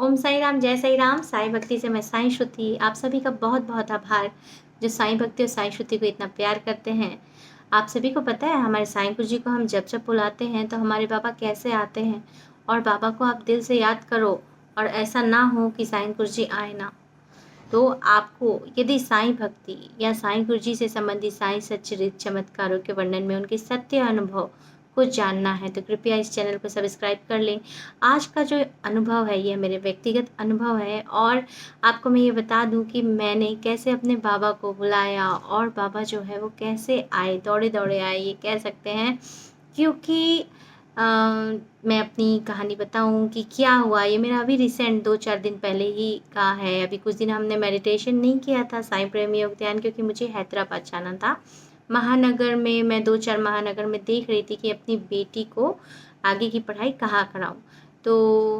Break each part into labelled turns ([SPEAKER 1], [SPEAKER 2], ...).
[SPEAKER 1] ओम साई राम, जय साई राम। साईं भक्ति से मैं साईं श्रुति। आप सभी का बहुत बहुत आभार जो साईं भक्ति और साईं श्रुति को इतना प्यार करते हैं। आप सभी को पता है हमारे साईं गुरु जी को हम जब जब बुलाते हैं तो हमारे बाबा कैसे आते हैं। और बाबा को आप दिल से याद करो और ऐसा ना हो कि साईं गुरु जी आए ना। तो आपको यदि साईं भक्ति या साईं गुरु जी से संबंधित साईं सच्चरित्र चमत्कारों के वर्णन में उनके सत्य अनुभव को जानना है तो कृपया इस चैनल को सब्सक्राइब कर लें। आज का जो अनुभव है ये मेरे व्यक्तिगत अनुभव है और आपको मैं ये बता दूं कि मैंने कैसे अपने बाबा को बुलाया और बाबा जो है वो कैसे आए, दौड़े दौड़े आए ये कह सकते हैं। क्योंकि मैं अपनी कहानी बताऊं कि क्या हुआ। ये मेरा अभी रिसेंट 2-4 दिन पहले ही का है। अभी कुछ दिन हमने मेडिटेशन नहीं किया था साईं प्रेमी योग ध्यान, क्योंकि मुझे हैदराबाद जाना था। महानगर में मैं 2-4 महानगर में देख रही थी कि अपनी बेटी को आगे की पढ़ाई कहाँ कराऊं। तो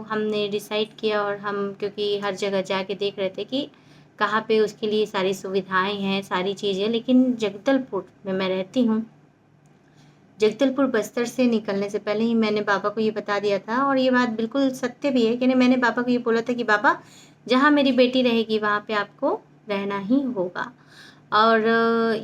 [SPEAKER 1] हमने डिसाइड किया और हम क्योंकि हर जगह जाके देख रहे थे कि कहाँ पे उसके लिए सारी सुविधाएं हैं, सारी चीज़ें। लेकिन जगदलपुर में मैं रहती हूँ। जगदलपुर बस्तर से निकलने से पहले ही मैंने बाबा को ये बता दिया था और ये बात बिल्कुल सत्य भी है कि मैंने बाबा को ये बोला था कि बाबा जहाँ मेरी बेटी रहेगी वहाँ पे आपको रहना ही होगा। और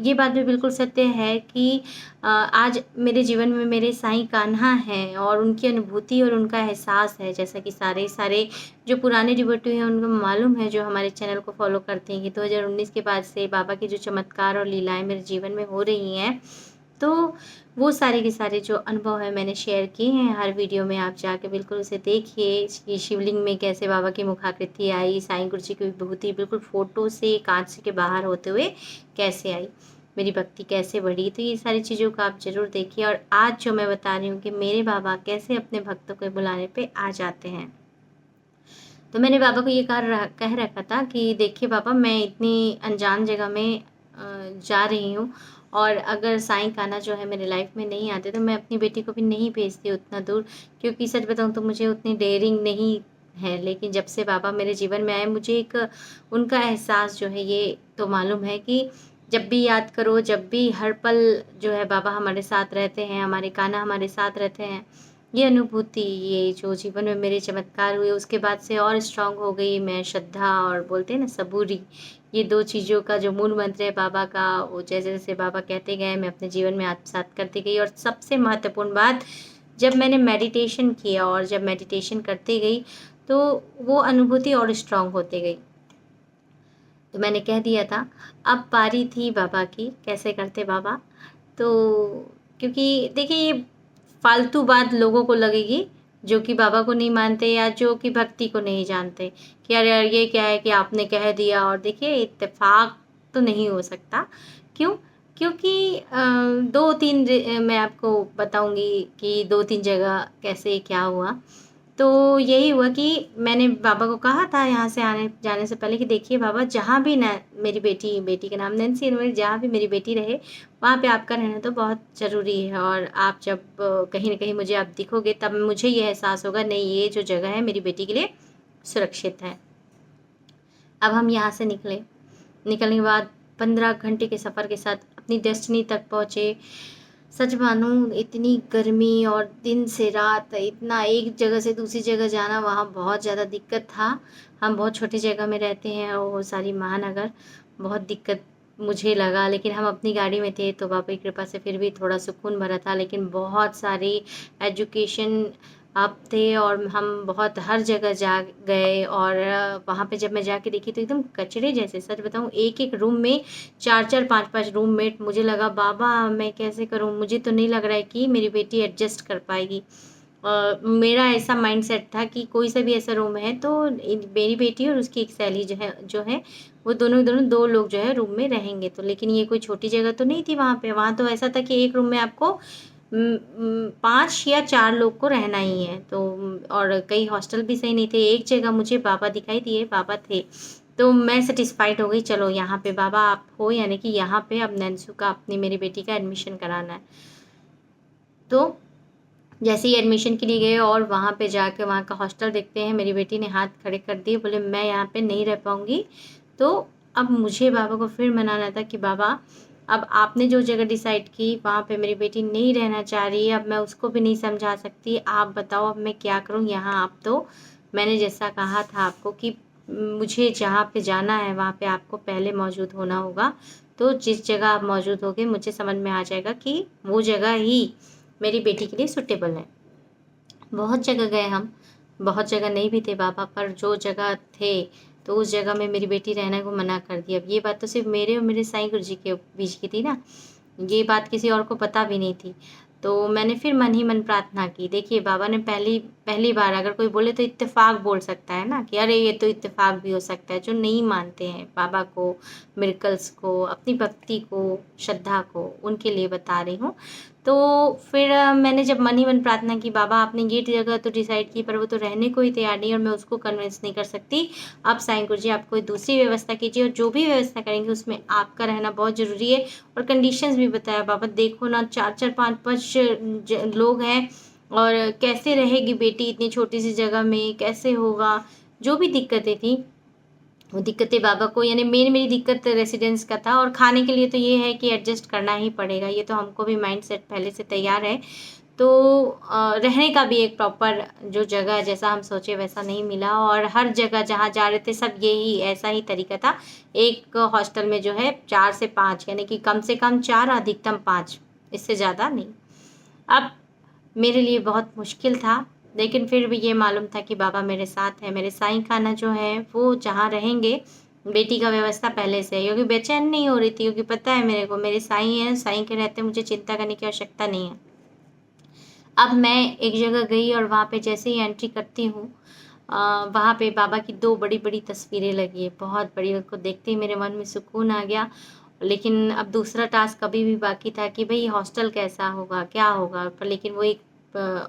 [SPEAKER 1] ये बात भी बिल्कुल सत्य है कि आज मेरे जीवन में मेरे साईं कान्हा हैं और उनकी अनुभूति और उनका एहसास है। जैसा कि सारे जो पुराने डिवोटी हैं उनको मालूम है, जो हमारे चैनल को फॉलो करते हैं कि 2019 के बाद से बाबा की जो चमत्कार और लीलाएं मेरे जीवन में हो रही हैं, तो वो सारे के सारे जो अनुभव है मैंने शेयर किए हैं हर वीडियो में। आप जाके बिल्कुल उसे देखिए कि शिवलिंग में कैसे बाबा की मुखाकृति आई, साईं गुरु जी की विभूति बिल्कुल फ़ोटो से कांच के बाहर होते हुए कैसे आई, मेरी भक्ति कैसे बढ़ी। तो ये सारी चीज़ों को आप ज़रूर देखिए। और आज जो मैं बता रही हूँ कि मेरे बाबा कैसे अपने भक्तों के बुलाने पे आ जाते हैं। तो मैंने बाबा को ये कह रखा था कि देखिए बाबा, मैं इतनी अनजान जगह में जा रही हूँ और अगर साईं कान्हा जो है मेरे लाइफ में नहीं आते तो मैं अपनी बेटी को भी नहीं भेजती उतना दूर। क्योंकि सच बताऊँ तो मुझे उतनी डेयरिंग नहीं है। लेकिन जब से बाबा मेरे जीवन में आए मुझे एक उनका एहसास जो है ये तो मालूम है कि जब भी याद करो, जब भी हर पल जो है बाबा हमारे साथ रहते हैं, हमारे कान्हा हमारे साथ रहते हैं। ये अनुभूति, ये जो जीवन में मेरे चमत्कार हुए उसके बाद से और स्ट्रांग हो गई मैं श्रद्धा और बोलते हैं ना सबूरी। ये 2 चीज़ों का जो मूल मंत्र है बाबा का, वो जैसे-जैसे बाबा कहते गए मैं अपने जीवन में आत्मसात करती गई। और सबसे महत्वपूर्ण बात, जब मैंने मेडिटेशन किया और जब मेडिटेशन करती गई तो वो अनुभूति और स्ट्रांग होती गई। तो मैंने कह दिया था, अब पारी थी बाबा की, कैसे करते बाबा। तो क्योंकि देखिए ये फालतू बात लोगों को लगेगी जो कि बाबा को नहीं मानते या जो कि भक्ति को नहीं जानते कि अरे यार ये क्या है कि आपने कह दिया। और देखिए इत्तेफाक तो नहीं हो सकता। क्यों? क्योंकि 2-3 मैं आपको बताऊंगी कि 2-3 जगह कैसे क्या हुआ। तो यही हुआ कि मैंने बाबा को कहा था यहाँ से आने जाने से पहले कि देखिए बाबा, जहाँ भी ना मेरी बेटी का नाम नैन्सी है, जहाँ भी मेरी बेटी रहे वहाँ पे आपका रहना तो बहुत ज़रूरी है। और आप जब कहीं न कहीं मुझे आप दिखोगे तब मुझे ये एहसास होगा नहीं, ये जो जगह है मेरी बेटी के लिए सुरक्षित है। अब हम यहाँ से निकले। निकलने के बाद 15 घंटे के सफ़र के साथ अपनी डेस्टिनी तक पहुँचे। सच मानूँ इतनी गर्मी और दिन से रात इतना एक जगह से दूसरी जगह जाना वहाँ बहुत ज़्यादा दिक्कत था। हम बहुत छोटी जगह में रहते हैं और वो सारी महानगर, बहुत दिक्कत मुझे लगा। लेकिन हम अपनी गाड़ी में थे तो बाबा की कृपा से फिर भी थोड़ा सुकून भरा था। लेकिन बहुत सारी एजुकेशन आप थे और हम बहुत हर जगह जा गए। और वहाँ पे जब मैं जाके देखी तो एकदम कचरे जैसे, सच बताऊँ एक-एक रूम में 4-4 5-5 रूममेट। मुझे लगा बाबा मैं कैसे करूँ? मुझे तो नहीं लग रहा है कि मेरी बेटी एडजस्ट कर पाएगी। मेरा ऐसा माइंडसेट था कि कोई सा भी ऐसा रूम है तो मेरी बेटी और उसकी एक सहेली जो है वो दोनों 2 लोग जो है रूम में रहेंगे। तो लेकिन ये कोई छोटी जगह तो नहीं थी वहाँ पे। वहाँ तो ऐसा था कि एक रूम में आपको 5 या 4 लोग को रहना ही है। तो और कई हॉस्टल भी सही नहीं थे। एक जगह मुझे बाबा दिखाई दिए, बाबा थे। तो मैं सैटिस्फाइड हो गई, चलो यहाँ पे बाबा आप हो, यानी कि यहाँ पे अब नैन्सू का अपनी मेरी बेटी का एडमिशन कराना है। तो जैसे ही एडमिशन के लिए गए और वहाँ पे जाके वहाँ का हॉस्टल देखते हैं, मेरी बेटी ने हाथ खड़े कर दिए, बोले मैं यहाँ पे नहीं रह पाऊँगी। तो अब मुझे बाबा को फिर मनाना था कि बाबा अब आपने जो जगह डिसाइड की वहाँ पे मेरी बेटी नहीं रहना चाह रही है, अब मैं उसको भी नहीं समझा सकती। आप बताओ अब मैं क्या करूँ? यहाँ आप तो मैंने जैसा कहा था आपको कि मुझे जहाँ पे जाना है वहाँ पे आपको पहले मौजूद होना होगा। तो जिस जगह आप मौजूद होगे मुझे समझ में आ जाएगा कि वो जगह ही मेरी बेटी के लिए सूटेबल है। बहुत जगह गए हम, बहुत जगह नहीं भी थे बाबा, पर जो जगह थे तो उस जगह में मेरी बेटी रहने को मना कर दिया। अब ये बात तो सिर्फ मेरे और मेरे साईं गुरुजी के बीच की थी ना, ये बात किसी और को पता भी नहीं थी। तो मैंने फिर मन ही मन प्रार्थना की। देखिए बाबा ने पहली पहली बार, अगर कोई बोले तो इत्तेफ़ाक बोल सकता है ना कि अरे ये तो इत्तेफ़ाक भी हो सकता है। जो नहीं मानते हैं बाबा को, मिरेकल्स को, अपनी भक्ति को, श्रद्धा को, उनके लिए बता रही हूँ। तो फिर मैंने जब मन ही मन प्रार्थना की, बाबा आपने ये जगह तो डिसाइड की पर वो तो रहने को ही तैयार नहीं और मैं उसको कन्विंस नहीं कर सकती। आप साईं गुरुजी आप कोई दूसरी व्यवस्था कीजिए और जो भी व्यवस्था करेंगे उसमें आपका रहना बहुत ज़रूरी है। और कंडीशंस भी बताया बाबा, देखो ना 4-4 5-5 लोग हैं और कैसे रहेगी बेटी इतनी छोटी-सी जगह में, कैसे होगा? जो भी दिक्कतें थी वो दिक्कतें बाबा को, यानी मेरी दिक्कत रेज़िडेंस का था और खाने के लिए तो ये है कि एडजस्ट करना ही पड़ेगा, ये तो हमको भी माइंडसेट पहले से तैयार है। तो रहने का भी एक प्रॉपर जो जगह जैसा हम सोचे वैसा नहीं मिला और हर जगह जहाँ जा रहे थे सब यही ऐसा ही तरीका था। एक हॉस्टल में जो है 4 से 5 यानी कि कम से कम 4 अधिकतम 5, इससे ज़्यादा नहीं। अब मेरे लिए बहुत मुश्किल था, लेकिन फिर भी ये मालूम था कि बाबा मेरे साथ हैं। मेरे साईं खाना जो है वो जहाँ रहेंगे, बेटी का व्यवस्था पहले से है, क्योंकि बेचैन नहीं हो रही थी, क्योंकि पता है मेरे को मेरे साईं हैं, साईं के रहते मुझे चिंता करने की आवश्यकता नहीं है। अब मैं एक जगह गई और वहाँ पे जैसे ही एंट्री करती हूँ वहाँ पे बाबा की 2 बड़ी-बड़ी तस्वीरें लगी है, बहुत बड़ी। उनको देखते ही मेरे मन में सुकून आ गया। लेकिन अब दूसरा टास्क अभी भी बाकी था कि भई हॉस्टल कैसा होगा, क्या होगा? पर लेकिन वो एक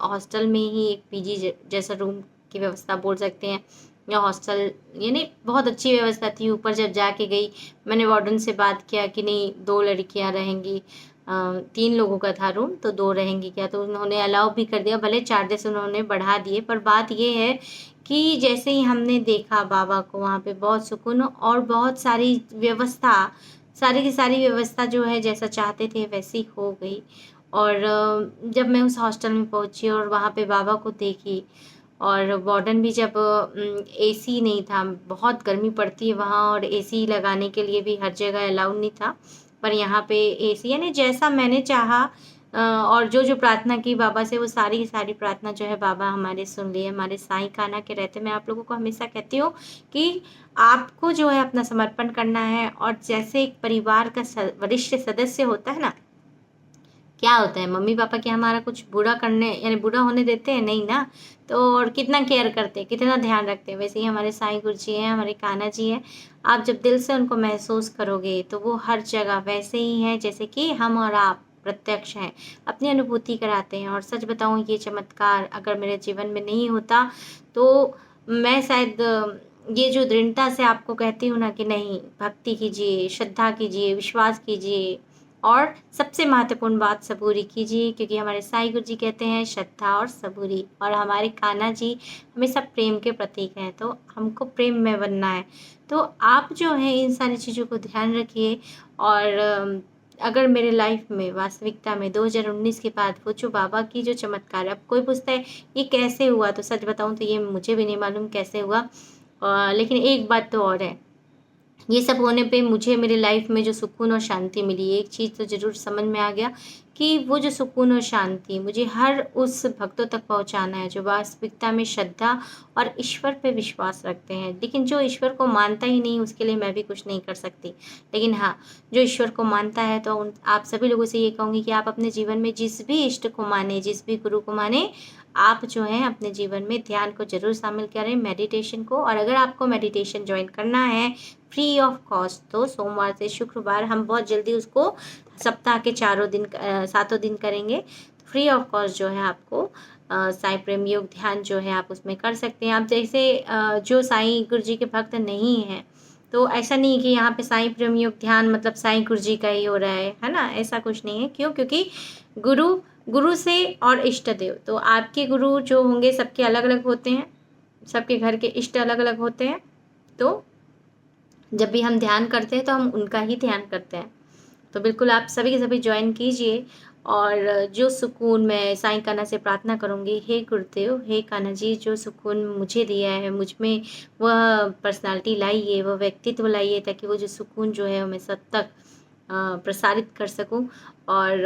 [SPEAKER 1] हॉस्टल में ही एक पीजी जैसा रूम की व्यवस्था बोल सकते हैं या हॉस्टल, यानी बहुत अच्छी व्यवस्था थी। ऊपर जब जाके गई, मैंने वार्डन से बात किया कि नहीं 2 लड़कियाँ रहेंगी। 3 लोगों का था रूम, तो 2 रहेंगी क्या? तो उन्होंने अलाउ भी कर दिया, भले चार्जेस उन्होंने बढ़ा दिए, पर बात ये है कि जैसे ही हमने देखा बाबा को वहाँ पे बहुत सुकून और बहुत सारी व्यवस्था, सारी की सारी व्यवस्था जो है जैसा चाहते थे वैसी हो गई। और जब मैं उस हॉस्टल में पहुँची और वहाँ पे बाबा को देखी और वार्डन भी जब एसी नहीं था, बहुत गर्मी पड़ती है वहाँ और एसी लगाने के लिए भी हर जगह अलाउ नहीं था। पर यहाँ पे एसी, यानी जैसा मैंने चाहा और जो प्रार्थना की बाबा से वो सारी की सारी प्रार्थना जो है बाबा हमारे सुन लिए। हमारे साईं खाना के रहते मैं आप लोगों को हमेशा कहती हूँ कि आपको जो है अपना समर्पण करना है और जैसे एक परिवार का वरिष्ठ सदस्य होता है ना, क्या होता है मम्मी-पापा क्या हमारा कुछ बुरा करने यानी बुरा होने देते हैं? नहीं ना। तो और कितना केयर करते हैं, कितना ध्यान रखते हैं। वैसे ही हमारे साईं गुरुजी हैं, हमारे कान्हा जी हैं। आप जब दिल से उनको महसूस करोगे तो वो हर जगह वैसे ही हैं जैसे कि हम और आप प्रत्यक्ष हैं। अपनी अनुभूति कराते हैं और सच बताऊँ ये चमत्कार अगर मेरे जीवन में नहीं होता तो मैं शायद ये जो दृढ़ता से आपको कहती हूँ ना कि नहीं भक्ति कीजिए, श्रद्धा कीजिए, विश्वास कीजिए और सबसे महत्वपूर्ण बात सबूरी कीजिए, क्योंकि हमारे साईं गुरुजी कहते हैं श्रद्धा और सबूरी और हमारे कान्हा जी हमेशा प्रेम के प्रतीक हैं, तो हमको प्रेम में बनना है। तो आप जो है इन सारी चीज़ों को ध्यान रखिए और अगर मेरे लाइफ में वास्तविकता में 2019 के बाद वो जो बाबा की जो चमत्कार है, अब कोई पूछता है ये कैसे हुआ? तो सच बताऊँ तो ये मुझे भी नहीं मालूम कैसे हुआ। लेकिन एक बात तो और है, ये सब होने पे मुझे मेरी लाइफ में जो सुकून और शांति मिली, एक चीज़ तो ज़रूर समझ में आ गया कि वो जो सुकून और शांति मुझे हर उस भक्तों तक पहुँचाना है, जो वास्तविकता में श्रद्धा और ईश्वर पे विश्वास रखते हैं। लेकिन जो ईश्वर को मानता ही नहीं, उसके लिए मैं भी कुछ नहीं कर सकती। लेकिन हाँ, जो ईश्वर को मानता है तो उन आप सभी लोगों से ये कहूँगी कि आप अपने जीवन में जिस भी इष्ट को मानें, जिस भी गुरु को मानें, आप जो हैं अपने जीवन में ध्यान को ज़रूर शामिल करें, मेडिटेशन को। और अगर आपको मेडिटेशन जॉइन करना है फ्री ऑफ कॉस्ट, तो सोमवार से शुक्रवार हम बहुत जल्दी उसको सप्ताह के 7 दिन करेंगे। फ्री ऑफ कॉस्ट जो है आपको साईं प्रेम योग ध्यान जो है आप उसमें कर सकते हैं। आप जैसे जो साईं गुरुजी के भक्त नहीं हैं, तो ऐसा नहीं है कि यहाँ पे साईं प्रेम योग ध्यान मतलब साईं गुरुजी का ही हो रहा है ना? ऐसा कुछ नहीं है। क्यों? क्योंकि गुरु गुरु से और इष्ट देव, तो आपके गुरु जो होंगे सबके अलग-अलग होते हैं, सबके घर के इष्ट अलग-अलग होते हैं। तो जब भी हम ध्यान करते हैं तो हम उनका ही ध्यान करते हैं। तो बिल्कुल आप सभी के सभी जॉइन कीजिए और जो सुकून मैं साईं कान्हा से प्रार्थना करूँगी, हे गुरुदेव, हे कान्हा जी, जो सुकून मुझे दिया है, मुझ में वह पर्सनैलिटी लाइए, वह व्यक्तित्व लाइए, ताकि वो जो सुकून जो है, वो मैं सब तक प्रसारित कर सकूँ। और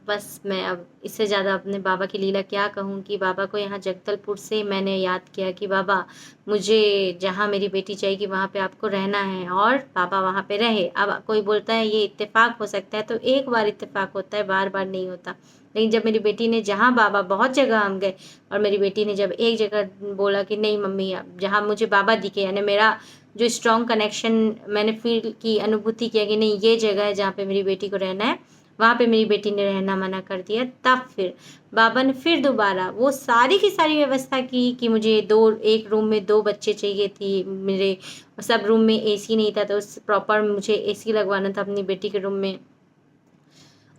[SPEAKER 1] बस मैं अब इससे ज़्यादा अपने बाबा की लीला क्या कहूँ, कि बाबा को यहाँ जगदलपुर से मैंने याद किया कि बाबा, मुझे जहाँ मेरी बेटी जाएगी वहाँ पे आपको रहना है, और बाबा वहाँ पे रहे। अब कोई बोलता है ये इत्तेफ़ाक हो सकता है, तो एक बार इत्तेफ़ाक होता है, बार-बार नहीं होता। लेकिन जब मेरी बेटी ने, जहाँ बाबा बहुत जगह हम गए, और मेरी बेटी ने जब एक जगह बोला कि नहीं मम्मी, अब जहाँ मुझे बाबा दिखे, यानी मेरा जो स्ट्रॉन्ग कनेक्शन मैंने फ़ील की, अनुभूति किया कि नहीं ये जगह है जहाँ पे मेरी बेटी को रहना है, वहाँ पे मेरी बेटी ने रहना मना कर दिया। तब फिर बाबा ने फिर दोबारा वो सारी की सारी व्यवस्था की कि मुझे 2 एक रूम में 2 बच्चे चाहिए थी मेरे, सब रूम में एसी नहीं था, तो उस प्रॉपर मुझे एसी लगवाना था अपनी बेटी के रूम में,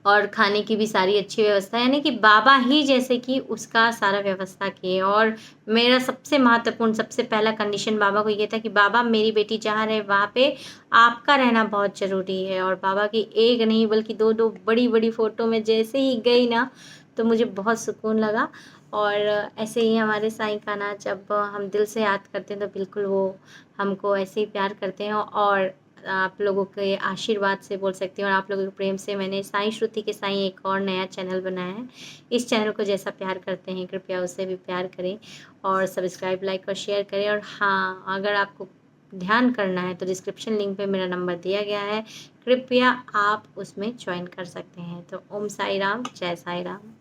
[SPEAKER 1] और खाने की भी सारी अच्छी व्यवस्था, यानी कि बाबा ही जैसे कि उसका सारा व्यवस्था किए। और मेरा सबसे महत्वपूर्ण, सबसे पहला कंडीशन बाबा को ये था कि बाबा, मेरी बेटी जहाँ रहे वहाँ पे आपका रहना बहुत ज़रूरी है। और बाबा की एक नहीं बल्कि 2-2 बड़ी-बड़ी फ़ोटो में जैसे ही गई ना, तो मुझे बहुत सुकून लगा। और ऐसे ही हमारे साईं कान्हा, जब हम दिल से याद करते हैं तो बिल्कुल वो हमको ऐसे ही प्यार करते हैं। और आप लोगों के आशीर्वाद से बोल सकती हूँ, और आप लोगों के प्रेम से मैंने साईं श्रुति के साईं एक और नया चैनल बनाया है। इस चैनल को जैसा प्यार करते हैं, कृपया उसे भी प्यार करें, और सब्सक्राइब, लाइक और शेयर करें। और हाँ, अगर आपको ध्यान करना है तो डिस्क्रिप्शन लिंक पे मेरा नंबर दिया गया है, कृपया आप उसमें जॉइन कर सकते हैं। तो ओम साई राम, जय साई राम।